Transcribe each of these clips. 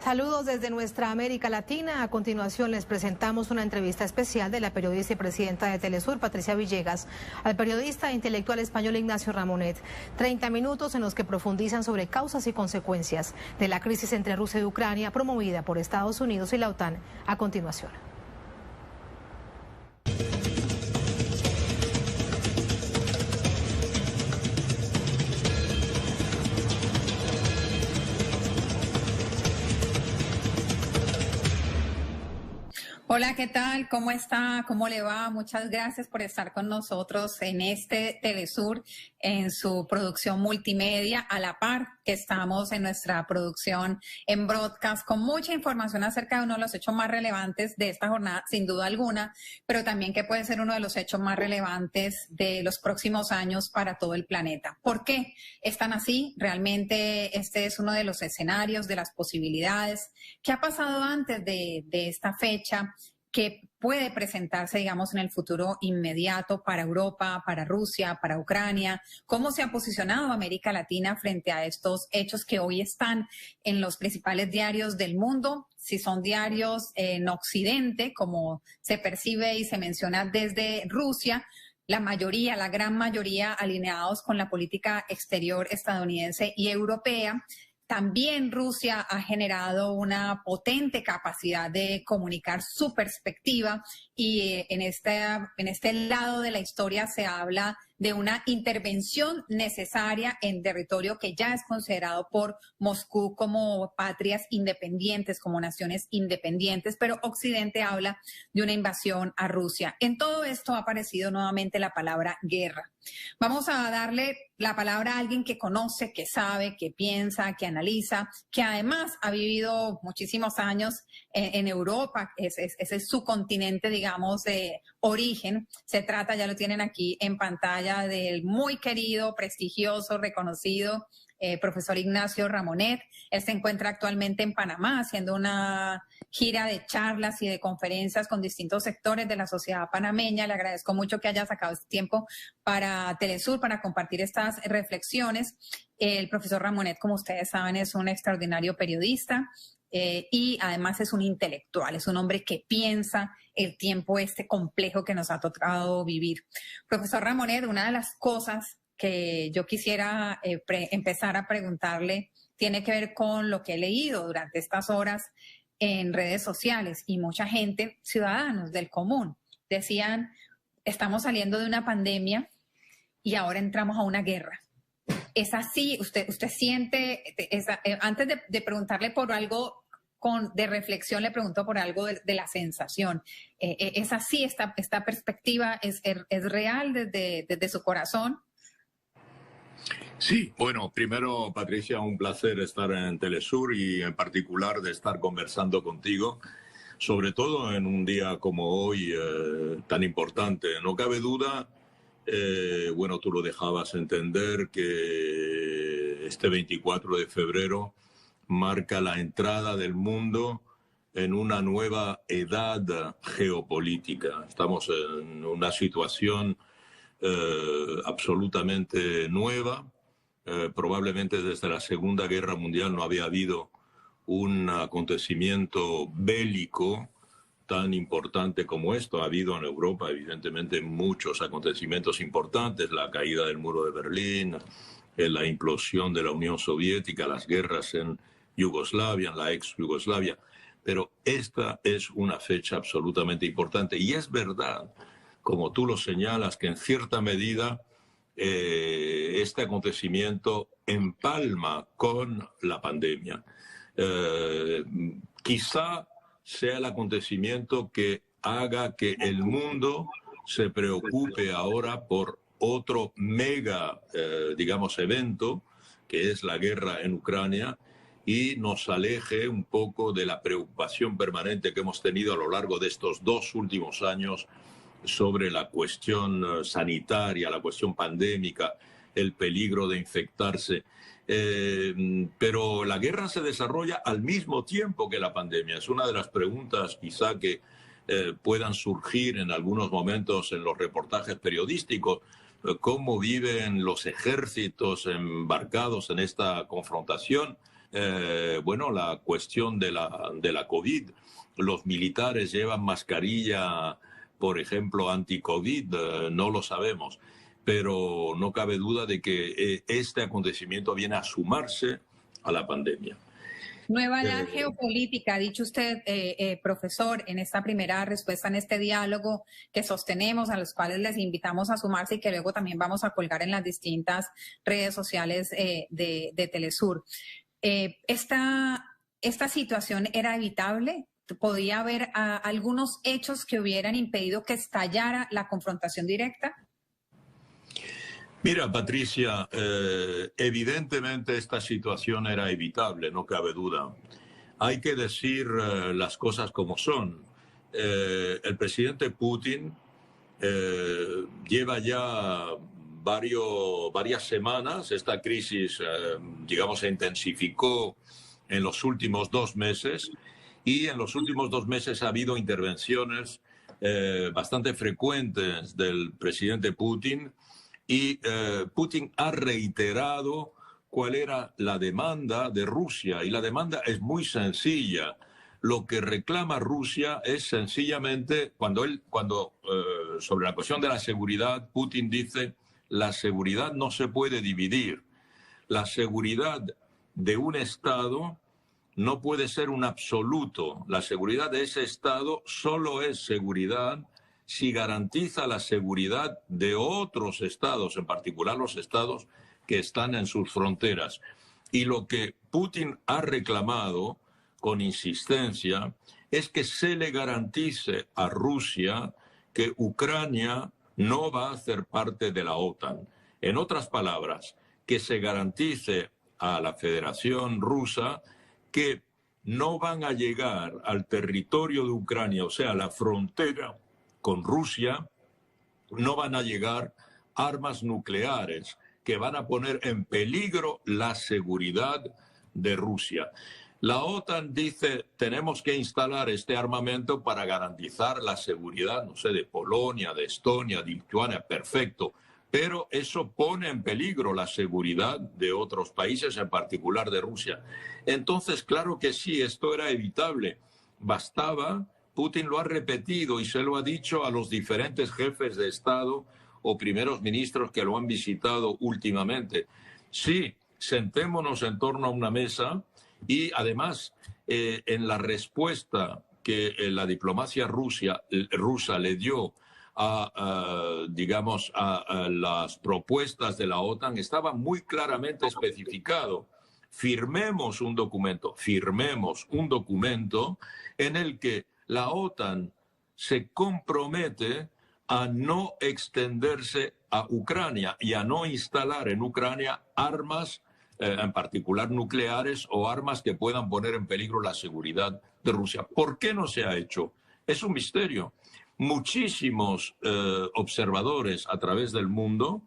Saludos desde nuestra América Latina. A continuación les presentamos una entrevista especial de la periodista y presidenta de Telesur, Patricia Villegas, al periodista e intelectual español Ignacio Ramonet. 30 minutos en los que profundizan sobre causas y consecuencias de la crisis entre Rusia y Ucrania promovida por Estados Unidos y la OTAN. A continuación. Hola, ¿qué tal? ¿Cómo está? ¿Cómo le va? Muchas gracias por estar con nosotros en este Telesur, en su producción multimedia, a la par que estamos en nuestra producción en broadcast, con mucha información acerca de uno de los hechos más relevantes de esta jornada, sin duda alguna, pero también que puede ser uno de los hechos más relevantes de los próximos años para todo el planeta. ¿Por qué están así? Realmente este es uno de los escenarios, de las posibilidades. ¿Qué ha pasado antes de esta fecha que puede presentarse, digamos, en el futuro inmediato para Europa, para Rusia, para Ucrania? ¿Cómo se ha posicionado América Latina frente a estos hechos que hoy están en los principales diarios del mundo? Si son diarios en Occidente, como se percibe y se menciona desde Rusia, la mayoría, la gran mayoría alineados con la política exterior estadounidense y europea. También Rusia ha generado una potente capacidad de comunicar su perspectiva y en este lado de la historia se habla de una intervención necesaria en territorio que ya es considerado por Moscú como patrias independientes, como naciones independientes, pero Occidente habla de una invasión a Rusia. En todo esto ha aparecido nuevamente la palabra guerra. Vamos a darle la palabra a alguien que conoce, que sabe, que piensa, que analiza, que además ha vivido muchísimos años en Europa. Ese es su continente, digamos, de origen. Se trata, ya lo tienen aquí en pantalla, del muy querido, prestigioso, reconocido profesor Ignacio Ramonet. Él se encuentra actualmente en Panamá haciendo una gira de charlas y de conferencias con distintos sectores de la sociedad panameña. Le agradezco mucho que haya sacado este tiempo para Telesur, para compartir estas reflexiones. El profesor Ramonet, como ustedes saben, es un extraordinario periodista y además es un intelectual, es un hombre que piensa el tiempo este complejo que nos ha tocado vivir. Profesor Ramonet, una de las cosas que yo quisiera empezar a preguntarle tiene que ver con lo que he leído durante estas horas en redes sociales, y mucha gente, ciudadanos del común, decían, estamos saliendo de una pandemia y ahora entramos a una guerra. ¿Es así? ¿Usted siente, antes de preguntarle por algo de reflexión, le pregunto por algo de la sensación? ¿Es así? ¿Esta perspectiva es real desde su corazón? Sí, bueno, primero, Patricia, un placer estar en Telesur y en particular de estar conversando contigo, sobre todo en un día como hoy tan importante. No cabe duda, bueno, tú lo dejabas entender, que este 24 de febrero marca la entrada del mundo en una nueva edad geopolítica. Estamos en una situación absolutamente nueva. Probablemente desde la Segunda Guerra Mundial no había habido un acontecimiento bélico tan importante como esto. Ha habido en Europa, evidentemente, muchos acontecimientos importantes: la caída del muro de Berlín, la implosión de la Unión Soviética, las guerras en Yugoslavia, en la ex Yugoslavia. Pero esta es una fecha absolutamente importante. Y es verdad, como tú lo señalas, que en cierta medida este acontecimiento empalma con la pandemia. Quizá sea el acontecimiento que haga que el mundo se preocupe ahora por otro mega, digamos, evento, que es la guerra en Ucrania, y nos aleje un poco de la preocupación permanente que hemos tenido a lo largo de estos 2 últimos años sobre la cuestión sanitaria, la cuestión pandémica, el peligro de infectarse. Pero la guerra se desarrolla al mismo tiempo que la pandemia. Es una de las preguntas quizá que puedan surgir en algunos momentos en los reportajes periodísticos. ¿Cómo viven los ejércitos embarcados en esta confrontación? bueno, la cuestión de la COVID. Los militares llevan mascarilla, por ejemplo, anti-COVID, no lo sabemos. Pero no cabe duda de que este acontecimiento viene a sumarse a la pandemia. Nueva edad geopolítica, ha dicho usted, profesor, en esta primera respuesta, en este diálogo que sostenemos, a los cuales les invitamos a sumarse y que luego también vamos a colgar en las distintas redes sociales de Telesur. ¿Esta situación era evitable? ¿Podía haber algunos hechos que hubieran impedido que estallara la confrontación directa? Mira, Patricia, evidentemente esta situación era evitable, no cabe duda. Hay que decir las cosas como son. El presidente Putin lleva ya varias semanas. Esta crisis, digamos, se intensificó en los últimos 2 meses y en los últimos 2 meses ha habido intervenciones bastante frecuentes del presidente Putin. Y Putin ha reiterado cuál era la demanda de Rusia. Y la demanda es muy sencilla. Lo que reclama Rusia es sencillamente, sobre la cuestión de la seguridad, Putin dice, la seguridad no se puede dividir. La seguridad de un Estado no puede ser un absoluto. La seguridad de ese Estado solo es seguridad si garantiza la seguridad de otros estados, en particular los estados que están en sus fronteras. Y lo que Putin ha reclamado con insistencia es que se le garantice a Rusia que Ucrania no va a ser parte de la OTAN. En otras palabras, que se garantice a la Federación Rusa que no van a llegar al territorio de Ucrania, o sea, a la frontera con Rusia, no van a llegar armas nucleares que van a poner en peligro la seguridad de Rusia. La OTAN dice, tenemos que instalar este armamento para garantizar la seguridad, no sé, de Polonia, de Estonia, de Lituania, perfecto. Pero eso pone en peligro la seguridad de otros países, en particular de Rusia. Entonces, claro que sí, esto era evitable. Bastaba, Putin lo ha repetido y se lo ha dicho a los diferentes jefes de Estado o primeros ministros que lo han visitado últimamente. Sí, sentémonos en torno a una mesa y además en la respuesta que la diplomacia rusa le dio a las propuestas de la OTAN estaba muy claramente especificado. Firmemos un documento en el que la OTAN se compromete a no extenderse a Ucrania y a no instalar en Ucrania armas, en particular nucleares, o armas que puedan poner en peligro la seguridad de Rusia. ¿Por qué no se ha hecho? Es un misterio. Muchísimos observadores a través del mundo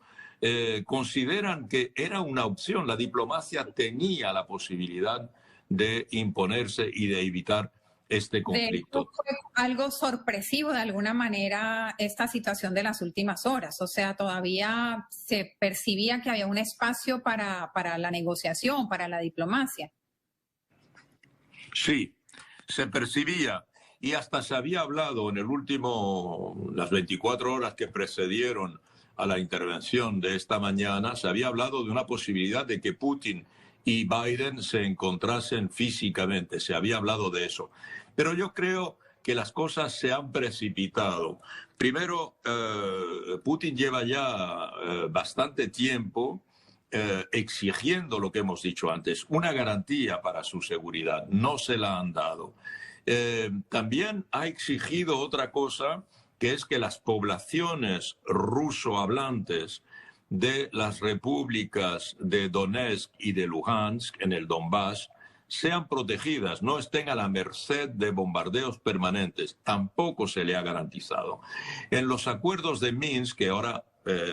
consideran que era una opción. La diplomacia tenía la posibilidad de imponerse y de evitar este conflicto. De hecho, fue algo sorpresivo de alguna manera esta situación de las últimas horas. O sea, todavía se percibía que había un espacio para la negociación, para la diplomacia. Sí, se percibía. Y hasta se había hablado en las 24 horas que precedieron a la intervención de esta mañana, se había hablado de una posibilidad de que Putin y Biden se encontrasen físicamente. Se había hablado de eso. Pero yo creo que las cosas se han precipitado. Primero, Putin lleva ya bastante tiempo exigiendo lo que hemos dicho antes, una garantía para su seguridad. No se la han dado. También ha exigido otra cosa, que es que las poblaciones rusohablantes de las repúblicas de Donetsk y de Luhansk, en el Donbass, sean protegidas, no estén a la merced de bombardeos permanentes. Tampoco se le ha garantizado. En los acuerdos de Minsk, que ahora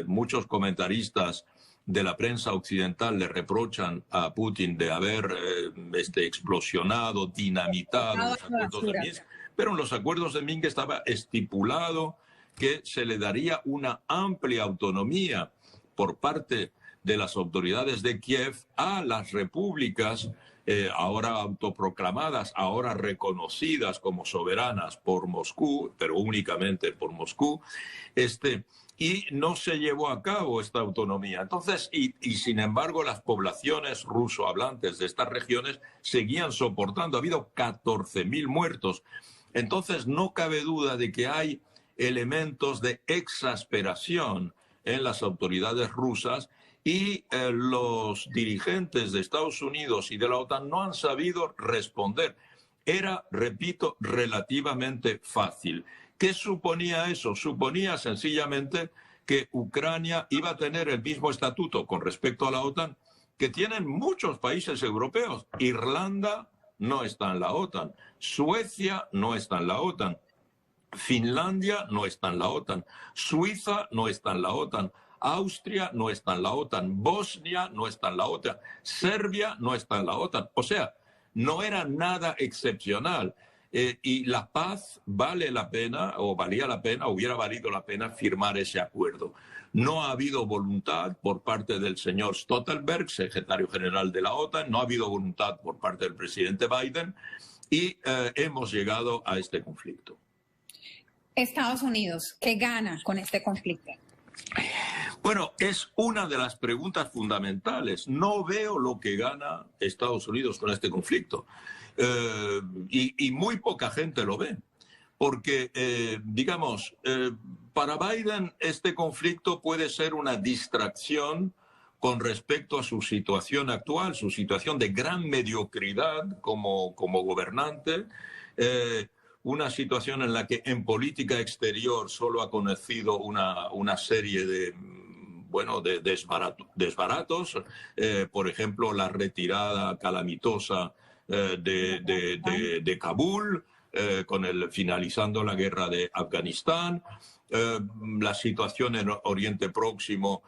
muchos comentaristas de la prensa occidental le reprochan a Putin de haber explosionado, dinamitado los acuerdos de Minsk, pero en los acuerdos de Minsk estaba estipulado que se le daría una amplia autonomía por parte de las autoridades de Kiev a las repúblicas ahora autoproclamadas, ahora reconocidas como soberanas por Moscú, pero únicamente por Moscú, y no se llevó a cabo esta autonomía. Entonces, y sin embargo, las poblaciones rusohablantes de estas regiones seguían soportando. Ha habido 14.000 muertos. Entonces, no cabe duda de que hay elementos de exasperación en las autoridades rusas y los dirigentes de Estados Unidos y de la OTAN no han sabido responder. Era, repito, relativamente fácil. ¿Qué suponía eso? Suponía sencillamente que Ucrania iba a tener el mismo estatuto con respecto a la OTAN que tienen muchos países europeos. Irlanda no está en la OTAN, Suecia no está en la OTAN, Finlandia no está en la OTAN, Suiza no está en la OTAN, Austria no está en la OTAN, Bosnia no está en la OTAN, Serbia no está en la OTAN. O sea, no era nada excepcional. Y la paz vale la pena, o valía la pena, hubiera valido la pena firmar ese acuerdo. No ha habido voluntad por parte del señor Stoltenberg, secretario general de la OTAN, no ha habido voluntad por parte del presidente Biden y hemos llegado a este conflicto. Estados Unidos, ¿qué gana con este conflicto? Bueno, es una de las preguntas fundamentales. No veo lo que gana Estados Unidos con este conflicto. Y muy poca gente lo ve. Porque, para Biden este conflicto puede ser una distracción con respecto a su situación actual, su situación de gran mediocridad como gobernante, una situación en la que en política exterior solo ha conocido una serie de desbaratos, por ejemplo, la retirada calamitosa de Kabul, finalizando la guerra de Afganistán, la situación en Oriente Próximo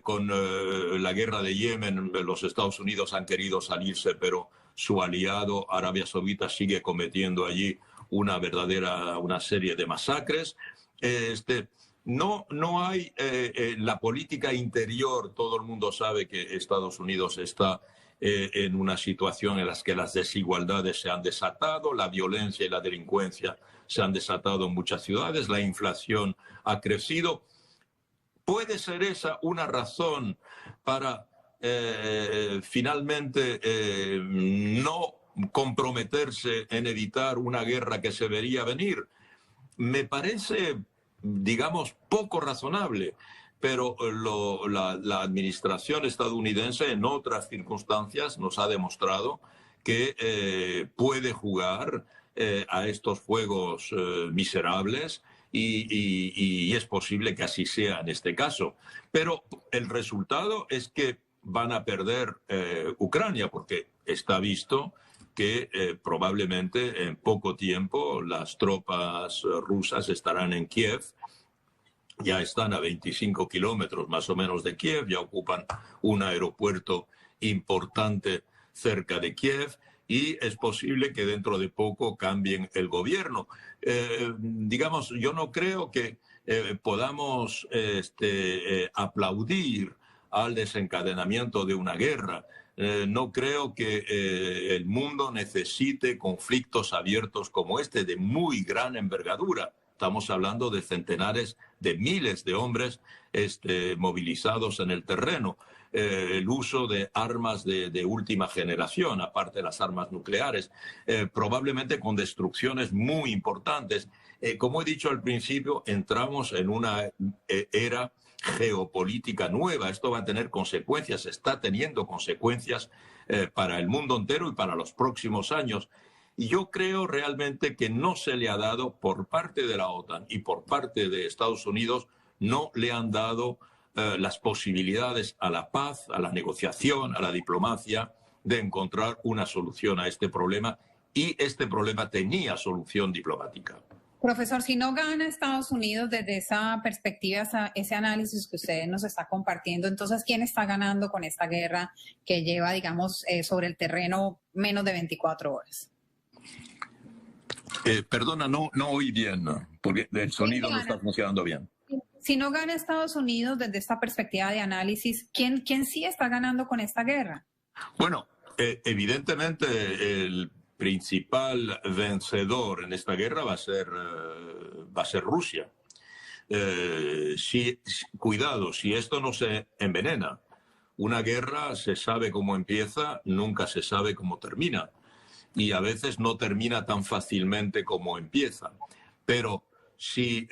con la guerra de Yemen. Los Estados Unidos han querido salirse, pero su aliado Arabia Saudita sigue cometiendo allí una serie de masacres. No hay la política interior. Todo el mundo sabe que Estados Unidos está en una situación en la que las desigualdades se han desatado, la violencia y la delincuencia se han desatado en muchas ciudades, la inflación ha crecido. ¿Puede ser esa una razón para finalmente no comprometerse en evitar una guerra que se vería venir? Me parece, poco razonable. Pero la administración estadounidense en otras circunstancias nos ha demostrado que puede jugar a estos juegos miserables y es posible que así sea en este caso. Pero el resultado es que van a perder Ucrania, porque está visto que probablemente en poco tiempo las tropas rusas estarán en Kiev. Ya están a 25 kilómetros más o menos de Kiev, ya ocupan un aeropuerto importante cerca de Kiev y es posible que dentro de poco cambien el gobierno. Yo no creo que podamos aplaudir al desencadenamiento de una guerra. No creo que el mundo necesite conflictos abiertos como este, de muy gran envergadura. Estamos hablando de centenares de miles de hombres movilizados en el terreno. El uso de armas de última generación, aparte de las armas nucleares, probablemente con destrucciones muy importantes. Como he dicho al principio, entramos en una era geopolítica nueva. Esto va a tener consecuencias, está teniendo consecuencias para el mundo entero y para los próximos años. Y yo creo realmente que no se le ha dado por parte de la OTAN y por parte de Estados Unidos, no le han dado las posibilidades a la paz, a la negociación, a la diplomacia, de encontrar una solución a este problema. Y este problema tenía solución diplomática. Profesor, si no gana Estados Unidos desde esa perspectiva, ese análisis que usted nos está compartiendo, entonces, ¿quién está ganando con esta guerra que lleva, sobre el terreno menos de 24 horas? Perdona, no oí bien, porque el sonido no está funcionando bien. Si no gana Estados Unidos desde esta perspectiva de análisis, ¿quién sí está ganando con esta guerra? Bueno, Evidentemente, el principal vencedor en esta guerra va a ser Rusia. Cuidado, si esto no se envenena. Una guerra se sabe cómo empieza, nunca se sabe cómo termina. Y a veces no termina tan fácilmente como empieza. Pero si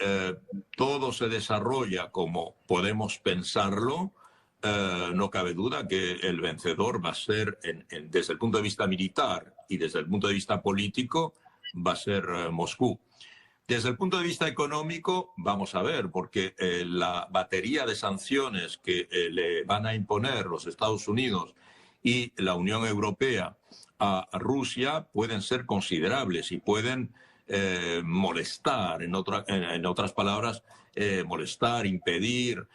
todo se desarrolla como podemos pensarlo, no cabe duda que el vencedor va a ser, desde el punto de vista militar y desde el punto de vista político, va a ser Moscú. Desde el punto de vista económico, vamos a ver, porque la batería de sanciones que le van a imponer los Estados Unidos y la Unión Europea a Rusia pueden ser considerables y pueden molestar, en otras palabras, molestar, impedir,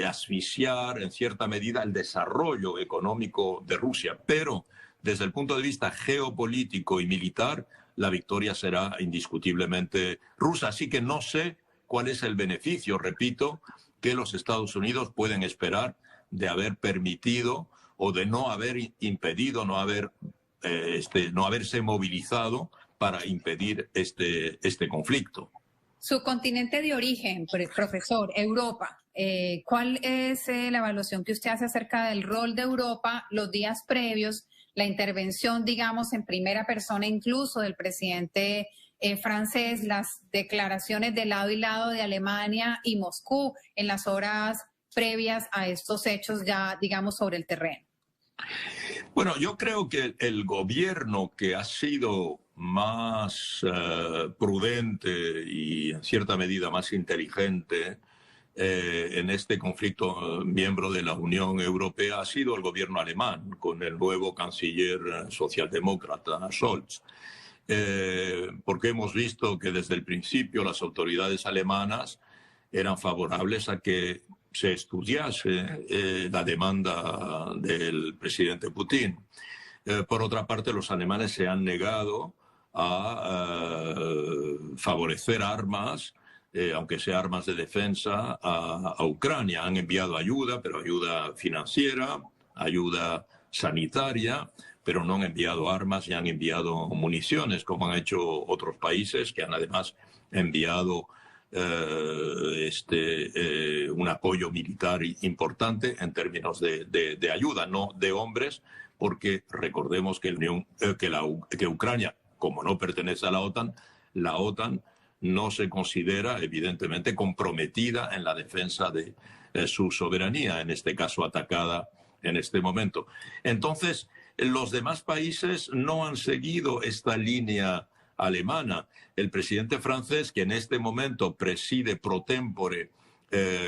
asfixiar en cierta medida el desarrollo económico de Rusia. Pero desde el punto de vista geopolítico y militar, la victoria será indiscutiblemente rusa. Así que no sé cuál es el beneficio, repito, que los Estados Unidos pueden esperar de haber permitido o de no haber impedido, no haberse movilizado para impedir este conflicto. Su continente de origen, profesor, Europa. ¿Cuál es la evaluación que usted hace acerca del rol de Europa los días previos, la intervención, digamos, en primera persona incluso del presidente francés, las declaraciones de lado y lado de Alemania y Moscú en las horas previas a estos hechos ya, digamos, sobre el terreno? Bueno, yo creo que el gobierno que ha sido más prudente y en cierta medida más inteligente en este conflicto miembro de la Unión Europea ha sido el gobierno alemán, con el nuevo canciller socialdemócrata Scholz. Porque hemos visto que desde el principio las autoridades alemanas eran favorables a que se estudiase la demanda del presidente Putin. Por otra parte, los alemanes se han negado a favorecer armas, aunque sea armas de defensa, a Ucrania. Han enviado ayuda, pero ayuda financiera, ayuda sanitaria, pero no han enviado armas y han enviado municiones, como han hecho otros países que han además enviado un apoyo militar importante en términos de ayuda, no de hombres, porque recordemos que Ucrania, como no pertenece a la OTAN no se considera evidentemente comprometida en la defensa de su soberanía, en este caso atacada en este momento. Entonces, los demás países no han seguido esta línea alemana. El presidente francés, que en este momento preside pro tempore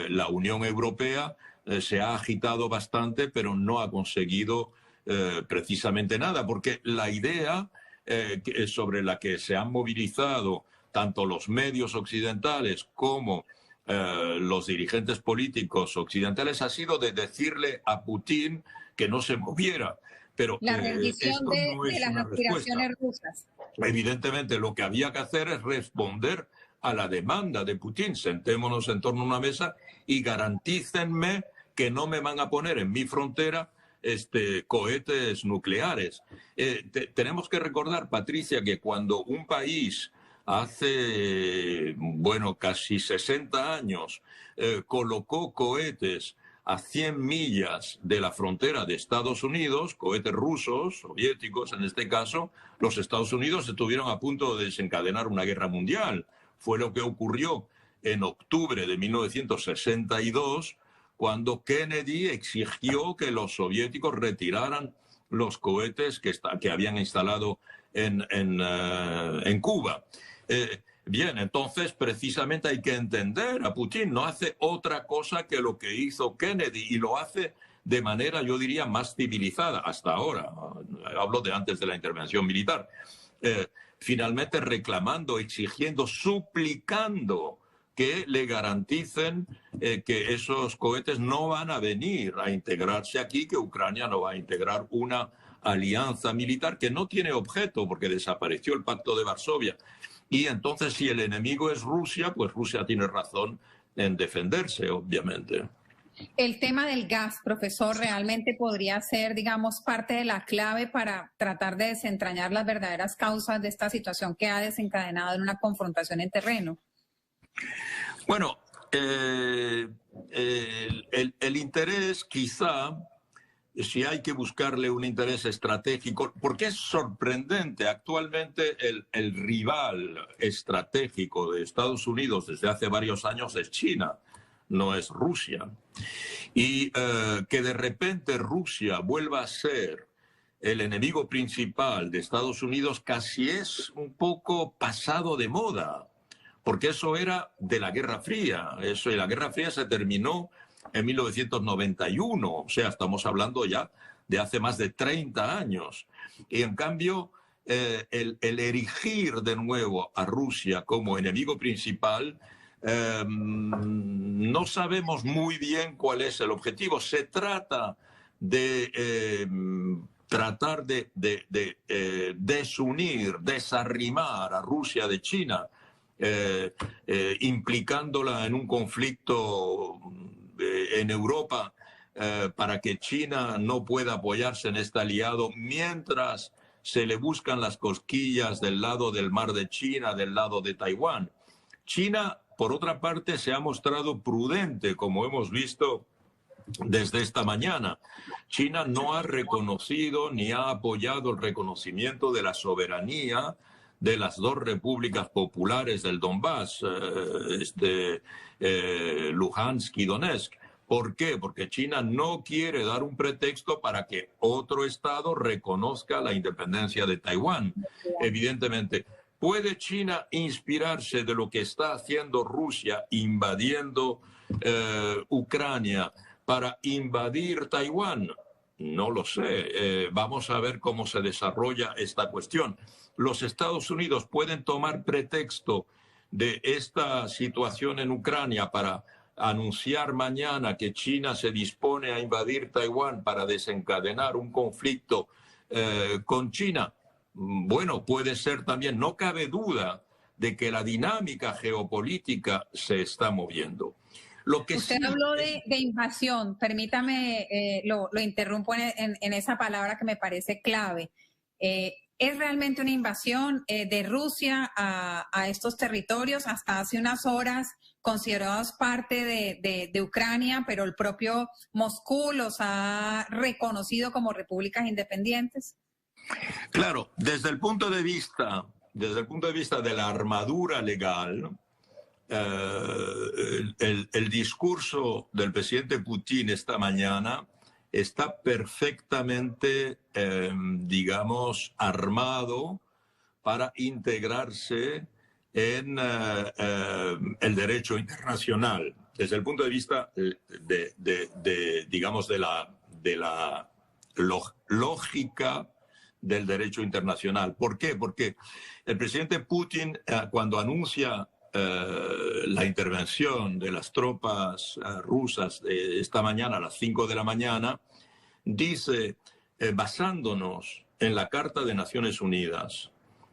la Unión Europea, se ha agitado bastante, pero no ha conseguido precisamente nada, porque la idea sobre la que se han movilizado tanto los medios occidentales como los dirigentes políticos occidentales ha sido de decirle a Putin que no se moviera. Pero la rendición de las aspiraciones rusas. Evidentemente, lo que había que hacer es responder a la demanda de Putin. Sentémonos en torno a una mesa y garantícenme que no me van a poner en mi frontera cohetes nucleares. Tenemos que recordar, Patricia, que cuando un país hace, casi 60 años colocó cohetes a 100 millas de la frontera de Estados Unidos, cohetes rusos, soviéticos en este caso, los Estados Unidos estuvieron a punto de desencadenar una guerra mundial. Fue lo que ocurrió en octubre de 1962, cuando Kennedy exigió que los soviéticos retiraran los cohetes que habían instalado en Cuba. Bien, entonces precisamente hay que entender a Putin, no hace otra cosa que lo que hizo Kennedy y lo hace de manera, yo diría, más civilizada hasta ahora. Hablo de antes de la intervención militar. Finalmente reclamando, exigiendo, suplicando que le garanticen que esos cohetes no van a venir a integrarse aquí, que Ucrania no va a integrar una alianza militar que no tiene objeto porque desapareció el Pacto de Varsovia. Y entonces, si el enemigo es Rusia, pues Rusia tiene razón en defenderse, obviamente. El tema del gas, profesor, realmente podría ser, digamos, parte de la clave para tratar de desentrañar las verdaderas causas de esta situación que ha desencadenado en una confrontación en terreno. Bueno, el interés quizá, si hay que buscarle un interés estratégico, porque es sorprendente, actualmente el rival estratégico de Estados Unidos desde hace varios años es China, no es Rusia. Y que de repente Rusia vuelva a ser el enemigo principal de Estados Unidos casi es un poco pasado de moda, porque eso era de la Guerra Fría. Eso, y la Guerra Fría se terminó en 1991, o sea, estamos hablando ya de hace más de 30 años. Y en cambio, el erigir de nuevo a Rusia como enemigo principal, no sabemos muy bien cuál es el objetivo. Se trata de tratar de desunir, desarrimar a Rusia de China, implicándola en un conflicto en Europa, para que China no pueda apoyarse en este aliado mientras se le buscan las cosquillas del lado del mar de China, del lado de Taiwán. China, por otra parte, se ha mostrado prudente, como hemos visto desde esta mañana. China no ha reconocido ni ha apoyado el reconocimiento de la soberanía de las dos repúblicas populares del Donbass, Luhansk y Donetsk. ¿Por qué? Porque China no quiere dar un pretexto para que otro Estado reconozca la independencia de Taiwán. Evidentemente, ¿puede China inspirarse de lo que está haciendo Rusia invadiendo Ucrania para invadir Taiwán? No lo sé. Vamos a ver cómo se desarrolla esta cuestión. Los Estados Unidos pueden tomar pretexto de esta situación en Ucrania para anunciar mañana que China se dispone a invadir Taiwán para desencadenar un conflicto con China. Bueno, puede ser también. No cabe duda de que la dinámica geopolítica se está moviendo. Lo que Usted habló de invasión. Permítame, lo interrumpo en esa palabra que me parece clave. ¿Es realmente una invasión de Rusia a estos territorios? Hasta hace unas horas considerados parte de Ucrania, pero el propio Moscú los ha reconocido como repúblicas independientes. Claro, desde el punto de vista de la armadura legal, el discurso del presidente Putin esta mañana está perfectamente, digamos, armado para integrarse en el derecho internacional, desde el punto de vista digamos, de la lógica del derecho internacional. ¿Por qué? Porque el presidente Putin, cuando anuncia la intervención de las tropas rusas esta mañana a las 5 de la mañana, dice, basándonos en la Carta de Naciones Unidas,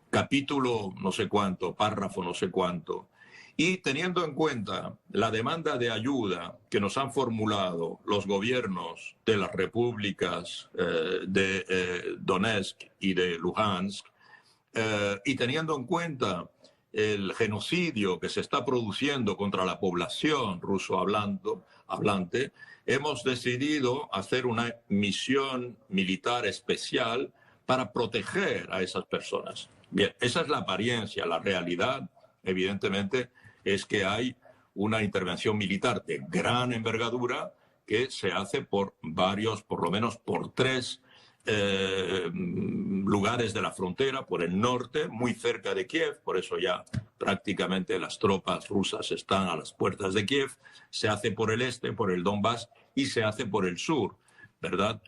capítulo no sé cuánto, párrafo no sé cuánto, y teniendo en cuenta la demanda de ayuda que nos han formulado los gobiernos de las repúblicas de Donetsk y de Luhansk, y teniendo en cuenta el genocidio que se está produciendo contra la población ruso-hablante, hemos decidido hacer una misión militar especial para proteger a esas personas. Bien, esa es la apariencia. La realidad, evidentemente, es que hay una intervención militar de gran envergadura que se hace por varios, por lo menos por 3 lugares de la frontera, por el norte, muy cerca de Kiev, por eso ya prácticamente las tropas rusas están a las puertas de Kiev, se hace por el este, por el Donbass, y se hace por el sur, ¿verdad?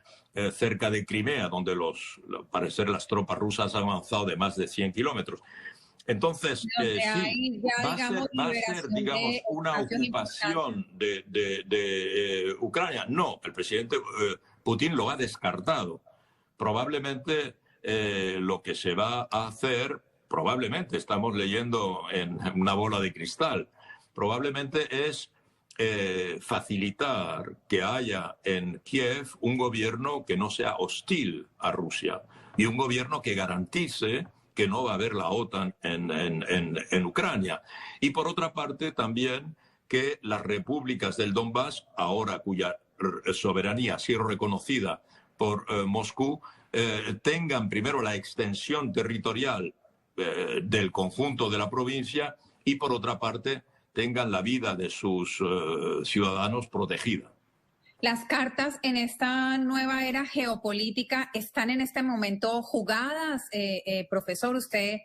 Cerca de Crimea, donde al parecer las tropas rusas han avanzado de más de 100 kilómetros. Entonces, sí, va a ser, digamos, una ocupación de Ucrania. No, el presidente Putin lo ha descartado. Probablemente lo que se va a hacer, probablemente, estamos leyendo en una bola de cristal, probablemente es facilitar que haya en Kiev un gobierno que no sea hostil a Rusia y un gobierno que garantice que no va a haber la OTAN en Ucrania. Y por otra parte también que las repúblicas del Donbass, ahora cuya soberanía ha sido reconocida por Moscú, tengan primero la extensión territorial del conjunto de la provincia y por otra parte tengan la vida de sus ciudadanos protegida. Las cartas en esta nueva era geopolítica están en este momento jugadas. Profesor, usted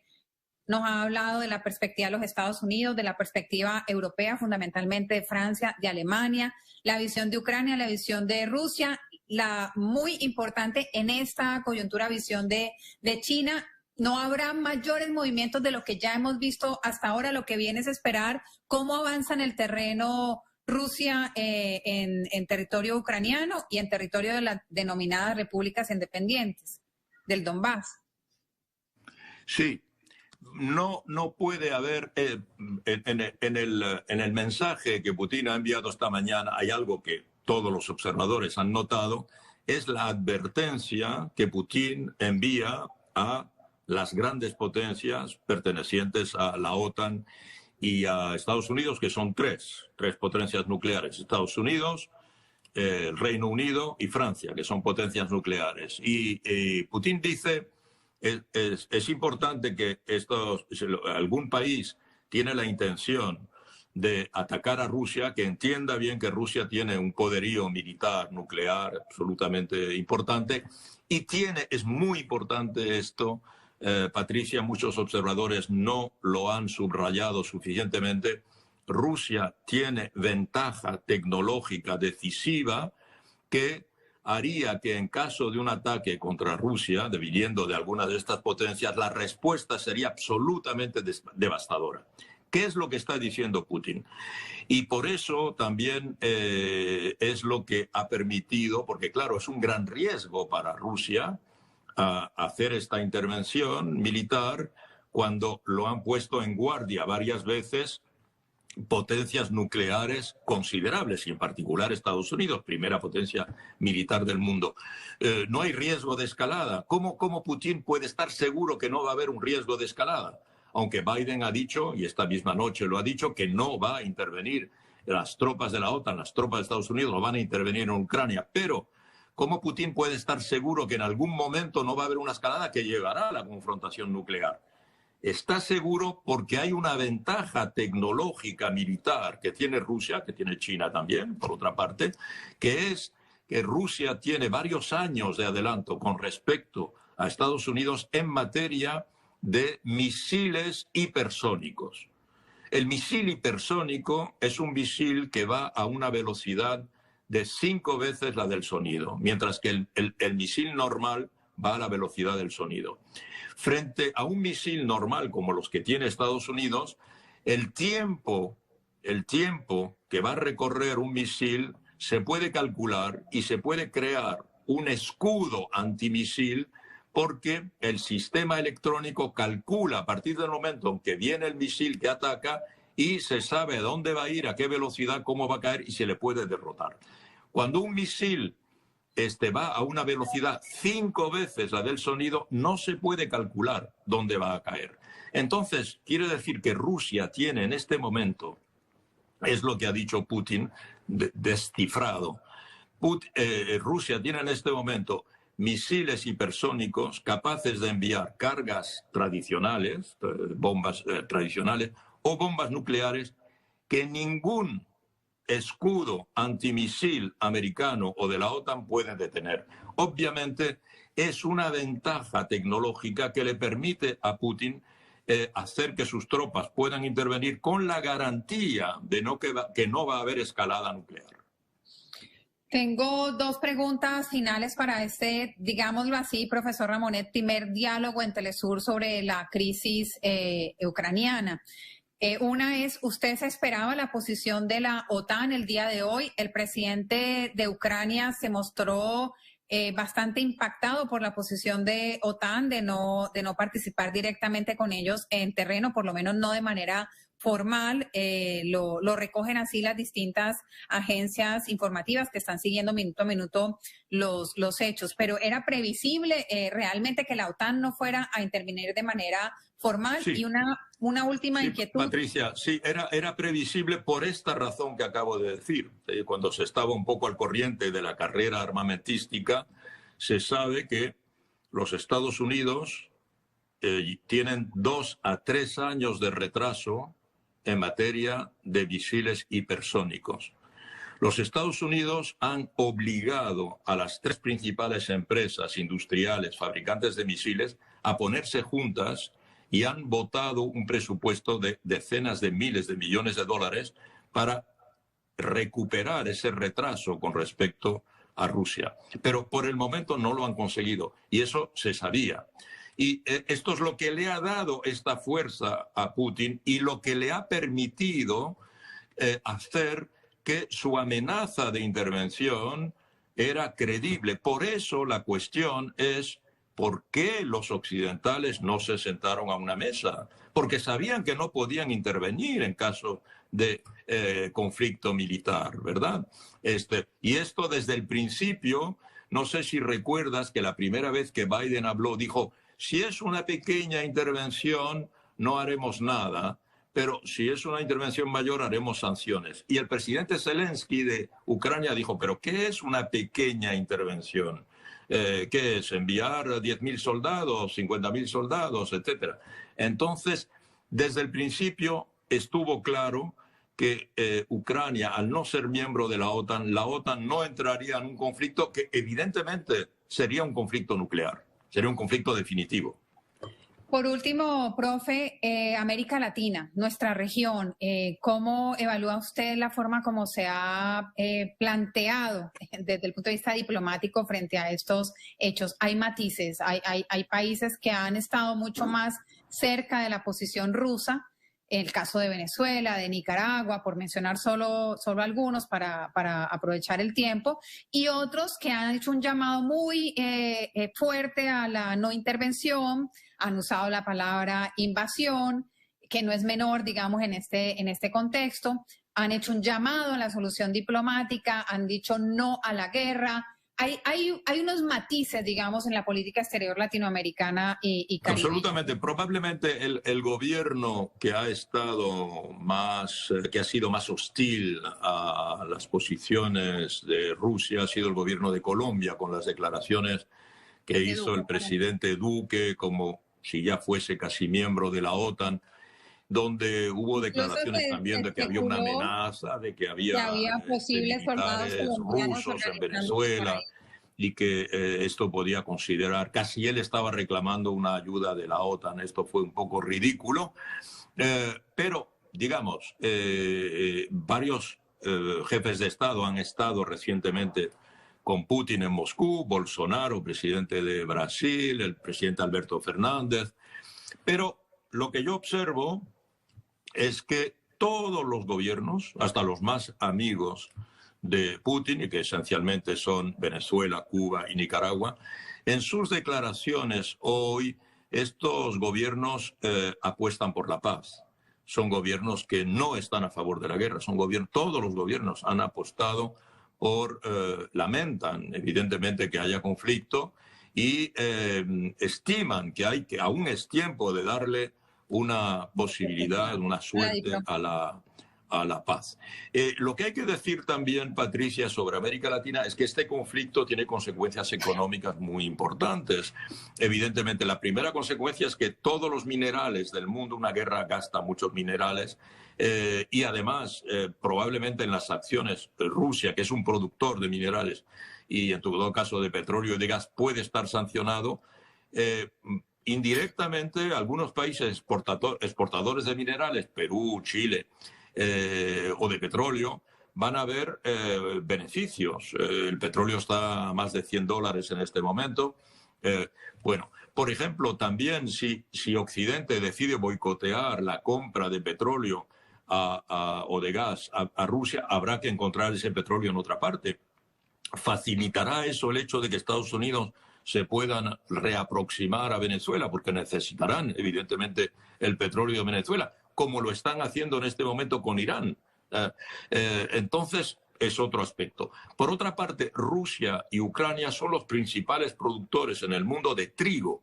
nos ha hablado de la perspectiva de los Estados Unidos, de la perspectiva europea, fundamentalmente de Francia, de Alemania, la visión de Ucrania, la visión de Rusia, la muy importante en esta coyuntura visión de China. ¿No habrá mayores movimientos de lo que ya hemos visto hasta ahora? Lo que viene es esperar cómo avanza en el terreno Rusia en territorio ucraniano y en territorio de las denominadas repúblicas independientes del Donbass. Sí, no puede haber, en el mensaje que Putin ha enviado esta mañana, hay algo que todos los observadores han notado, es la advertencia que Putin envía a las grandes potencias pertenecientes a la OTAN y a Estados Unidos, que son tres potencias nucleares: Estados Unidos, el Reino Unido y Francia, que son potencias nucleares. Y Putin dice, es importante que algún país tiene la intención de atacar a Rusia, que entienda bien que Rusia tiene un poderío militar, nuclear, absolutamente importante, y es muy importante esto, Patricia, muchos observadores no lo han subrayado suficientemente. Rusia tiene ventaja tecnológica decisiva que haría que en caso de un ataque contra Rusia, viniendo de alguna de estas potencias, la respuesta sería absolutamente devastadora. ¿Qué es lo que está diciendo Putin? Y por eso también es lo que ha permitido, porque claro, es un gran riesgo para Rusia hacer esta intervención militar cuando lo han puesto en guardia varias veces potencias nucleares considerables, y en particular Estados Unidos, primera potencia militar del mundo. No hay riesgo de escalada. ¿Cómo Putin puede estar seguro que no va a haber un riesgo de escalada? Aunque Biden ha dicho, y esta misma noche lo ha dicho, que no va a intervenir las tropas de la OTAN, las tropas de Estados Unidos no van a intervenir en Ucrania. Pero ¿cómo Putin puede estar seguro que en algún momento no va a haber una escalada que llegará a la confrontación nuclear? Está seguro porque hay una ventaja tecnológica militar que tiene Rusia, que tiene China también, por otra parte, que es que Rusia tiene varios años de adelanto con respecto a Estados Unidos en materia de misiles hipersónicos. El misil hipersónico es un misil que va a una velocidad de 5 veces la del sonido, mientras que el misil normal va a la velocidad del sonido. Frente a un misil normal como los que tiene Estados Unidos, el tiempo que va a recorrer un misil se puede calcular y se puede crear un escudo antimisil porque el sistema electrónico calcula a partir del momento en que viene el misil que ataca y se sabe a dónde va a ir, a qué velocidad, cómo va a caer y se le puede derrotar. Cuando un misil va a una velocidad 5 veces la del sonido, no se puede calcular dónde va a caer. Entonces, quiere decir que Rusia tiene en este momento, es lo que ha dicho Putin, descifrado. Rusia tiene en este momento misiles hipersónicos capaces de enviar cargas tradicionales, bombas tradicionales o bombas nucleares que ningún escudo antimisil americano o de la OTAN puede detener. Obviamente es una ventaja tecnológica que le permite a Putin hacer que sus tropas puedan intervenir con la garantía de que no va a haber escalada nuclear. Tengo 2 preguntas finales para este, digámoslo así, profesor Ramonet, primer diálogo en Telesur sobre la crisis ucraniana. Una es, ¿usted se esperaba la posición de la OTAN el día de hoy? El presidente de Ucrania se mostró bastante impactado por la posición de OTAN de no participar directamente con ellos en terreno, por lo menos no de manera formal. Lo recogen así las distintas agencias informativas que están siguiendo minuto a minuto los hechos. Pero era previsible realmente que la OTAN no fuera a intervenir de manera formal. Sí. Y una última inquietud. Patricia, sí, era previsible por esta razón que acabo de decir. Cuando se estaba un poco al corriente de la carrera armamentística, se sabe que los Estados Unidos tienen 2 a 3 años de retraso en materia de misiles hipersónicos. Los Estados Unidos han obligado a las 3 principales empresas industriales, fabricantes de misiles, a ponerse juntas y han votado un presupuesto de decenas de miles de millones de dólares para recuperar ese retraso con respecto a Rusia. Pero por el momento no lo han conseguido y eso se sabía. Y esto es lo que le ha dado esta fuerza a Putin y lo que le ha permitido hacer que su amenaza de intervención era creíble. Por eso la cuestión es ¿por qué los occidentales no se sentaron a una mesa? Porque sabían que no podían intervenir en caso de conflicto militar, ¿verdad? Y esto desde el principio, no sé si recuerdas que la primera vez que Biden habló dijo, si es una pequeña intervención no haremos nada, pero si es una intervención mayor haremos sanciones. Y el presidente Zelensky de Ucrania dijo, ¿pero qué es una pequeña intervención? ¿Qué es? ¿Enviar 10.000 soldados, 50.000 soldados, etcétera? Entonces, desde el principio estuvo claro que Ucrania, al no ser miembro de la OTAN no entraría en un conflicto que evidentemente sería un conflicto nuclear, sería un conflicto definitivo. Por último, profe, América Latina, nuestra región, ¿cómo evalúa usted la forma como se ha planteado desde el punto de vista diplomático frente a estos hechos? Hay matices, hay países que han estado mucho más cerca de la posición rusa, el caso de Venezuela, de Nicaragua, por mencionar solo algunos para aprovechar el tiempo, y otros que han hecho un llamado muy fuerte a la no intervención, han usado la palabra invasión, que no es menor, digamos, en este contexto, han hecho un llamado a la solución diplomática, han dicho no a la guerra. Hay unos matices, digamos, en la política exterior latinoamericana y caribeña. Absolutamente. Probablemente el gobierno que ha sido más hostil a las posiciones de Rusia ha sido el gobierno de Colombia, con las declaraciones que hizo el presidente Duque, como si ya fuese casi miembro de la OTAN, donde hubo declaraciones también de que había una amenaza, de que había posibles soldados rusos en Venezuela y que esto podía considerar, casi él estaba reclamando una ayuda de la OTAN. Esto fue un poco ridículo, pero digamos, varios jefes de Estado han estado recientemente con Putin en Moscú, Bolsonaro, presidente de Brasil, el presidente Alberto Fernández. Pero lo que yo observo es que todos los gobiernos, hasta los más amigos de Putin, y que esencialmente son Venezuela, Cuba y Nicaragua, en sus declaraciones hoy, estos gobiernos apuestan por la paz. Son gobiernos que no están a favor de la guerra. Todos los gobiernos han apostado lamentan evidentemente que haya conflicto y estiman que aún es tiempo de darle una posibilidad, una suerte a la paz. Lo que hay que decir también, Patricia, sobre América Latina es que este conflicto tiene consecuencias económicas muy importantes. Evidentemente, la primera consecuencia es que todos los minerales del mundo, una guerra gasta muchos minerales, y además, probablemente en las acciones de Rusia, que es un productor de minerales y en todo caso de petróleo y de gas, puede estar sancionado. Indirectamente, algunos países exportadores de minerales, Perú, Chile, o de petróleo, van a ver beneficios. El petróleo está a más de $100 en este momento. Bueno, por ejemplo, también si Occidente decide boicotear la compra de petróleo o de gas a Rusia, habrá que encontrar ese petróleo en otra parte. ¿Facilitará eso el hecho de que Estados Unidos se puedan reaproximar a Venezuela? Porque necesitarán, evidentemente, el petróleo de Venezuela, como lo están haciendo en este momento con Irán. Entonces, es otro aspecto. Por otra parte, Rusia y Ucrania son los principales productores en el mundo de trigo.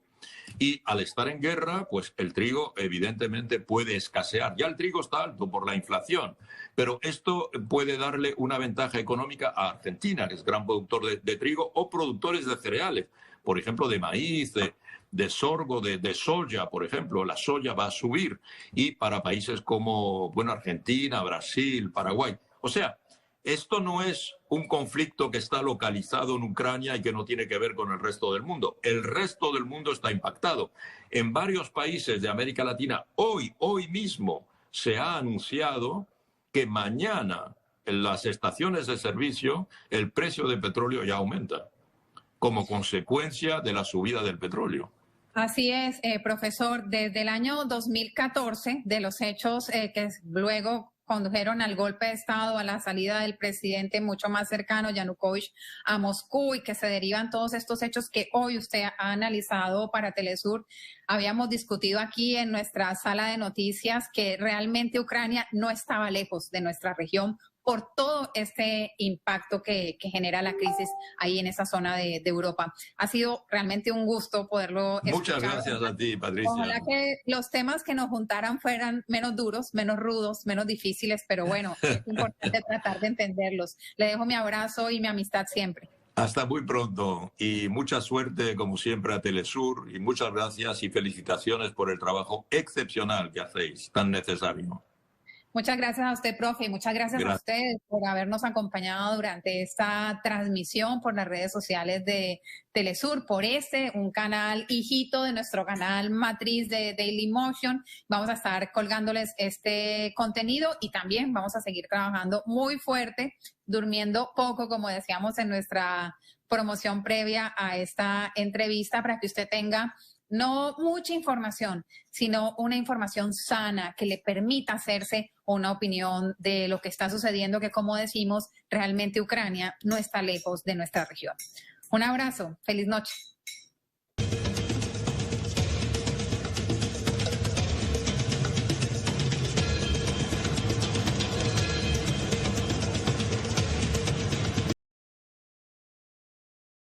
Y al estar en guerra, pues el trigo evidentemente puede escasear. Ya el trigo está alto por la inflación, pero esto puede darle una ventaja económica a Argentina, que es gran productor de trigo, o productores de cereales, por ejemplo, de maíz, de sorgo, de soya, por ejemplo. La soya va a subir. Y para países como, bueno, Argentina, Brasil, Paraguay. O sea, esto no es un conflicto que está localizado en Ucrania y que no tiene que ver con el resto del mundo. El resto del mundo está impactado. En varios países de América Latina, hoy mismo, se ha anunciado que mañana en las estaciones de servicio el precio del petróleo ya aumenta como consecuencia de la subida del petróleo. Así es, profesor. Desde el año 2014, de los hechos que luego condujeron al golpe de Estado, a la salida del presidente mucho más cercano, Yanukovych, a Moscú, y que se derivan todos estos hechos que hoy usted ha analizado para Telesur. Habíamos discutido aquí en nuestra sala de noticias que realmente Ucrania no estaba lejos de nuestra región por todo este impacto que genera la crisis ahí en esa zona de Europa. Ha sido realmente un gusto poderlo escuchar. Muchas gracias a ti, Patricia. Ojalá que los temas que nos juntaran fueran menos duros, menos rudos, menos difíciles, pero bueno, es importante tratar de entenderlos. Le dejo mi abrazo y mi amistad siempre. Hasta muy pronto y mucha suerte, como siempre, a Telesur, y muchas gracias y felicitaciones por el trabajo excepcional que hacéis, tan necesario. Muchas gracias a usted, profe, y muchas gracias a ustedes por habernos acompañado durante esta transmisión por las redes sociales de Telesur, por un canal hijito de nuestro canal matriz de Dailymotion. Vamos a estar colgándoles este contenido y también vamos a seguir trabajando muy fuerte, durmiendo poco, como decíamos en nuestra promoción previa a esta entrevista, para que usted tenga no mucha información, sino una información sana que le permita hacerse una opinión de lo que está sucediendo, que, como decimos, realmente Ucrania no está lejos de nuestra región. Un abrazo, feliz noche.